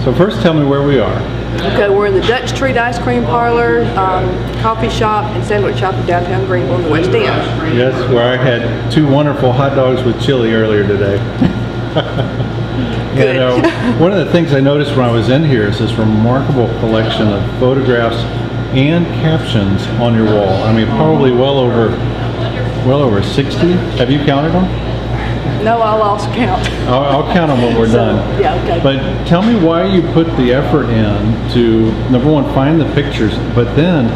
So first tell me where we are. Okay, we're in the Dutch Treat Ice Cream Parlor, coffee shop, and sandwich shop in downtown Greenville in the West End. Yes, where I had 2 wonderful hot dogs with chili earlier today. Good. And, one of the things I noticed when I was in here is this remarkable collection of photographs and captions on your wall. I mean, probably well over 60. Have you counted them? No, I lost count. I'll count them when we're done. Yeah, okay. But tell me why you put the effort in to, number one, find the pictures, but then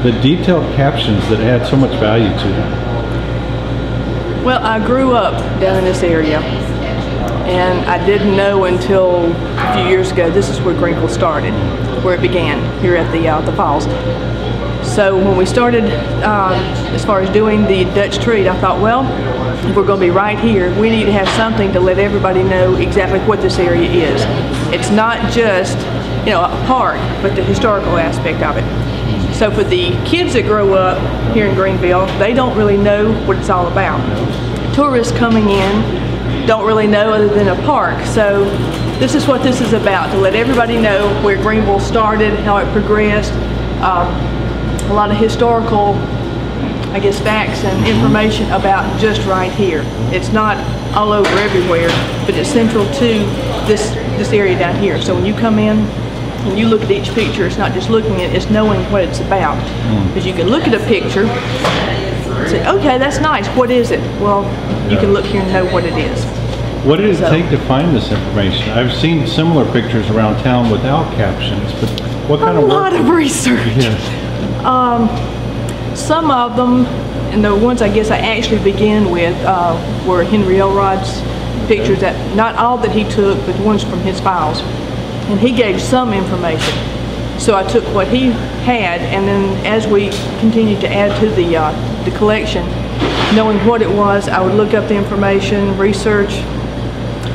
the detailed captions that add so much value to them. Well, I grew up down in this area, and I didn't know until a few years ago this is where Greenville started, where it began, here at the Falls. So when we started, as far as doing the Dutch Treat, I thought, well, if we're going to be right here, we need to have something to let everybody know exactly what this area is. It's not just, you know, a park, but the historical aspect of it. So for the kids that grow up here in Greenville, they don't really know what it's all about. Tourists coming in don't really know other than a park. So this is what this is about, to let everybody know where Greenville started, how it progressed, a lot of historical, I guess, facts and information about just right here. It's not all over everywhere, but it's central to this area down here. So when you come in and you look at each picture, it's not just looking at it, it's knowing what it's about. Because you can look at a picture and say, okay, that's nice, what is it? Well, you can look here and know what it is. What did it take to find this information? I've seen similar pictures around town without captions, but what kind of work? A lot of research. Yes. Some of them, and the ones I guess I actually began with, were Henry Elrod's pictures, that not all that he took, but ones from his files. And he gave some information. So I took what he had, and then as we continued to add to the collection, knowing what it was, I would look up the information, research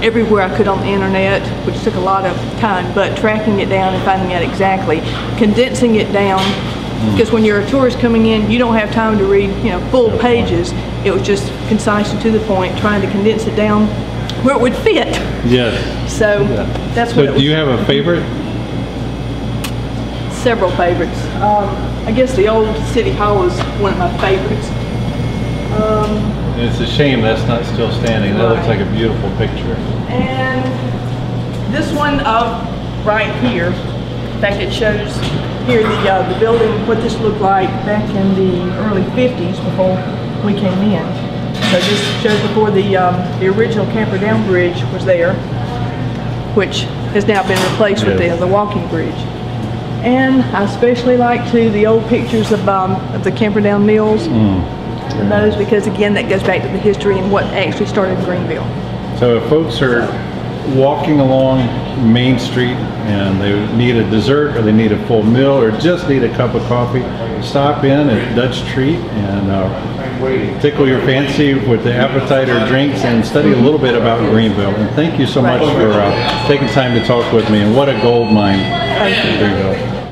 everywhere I could on the internet, which took a lot of time, but tracking it down and finding out exactly, condensing it down. Because when you're a tourist coming in, you don't have time to read, you know, full pages. It was just concise and to the point, trying to condense it down where it would fit. Yes. So that's what. So do you have a favorite? Several favorites. I guess the old City Hall is one of my favorites. It's a shame that's not still standing. That looks like a beautiful picture. And this one right here, in fact, it shows here the building, what this looked like back in the early 50s before we came in. So this shows before the original Camper Down Bridge was there, which has now been replaced with the walking bridge. And I especially like the old pictures of the Camper Down Mills. And those, because again, that goes back to the history and what actually started Greenville. So if folks are walking along Main Street and they need a dessert, or they need a full meal, or just need a cup of coffee, stop in at Dutch Treat and tickle your fancy with the appetizer drinks and study a little bit about Greenville. And thank you so much for taking time to talk with me, and what a gold mine, Greenville.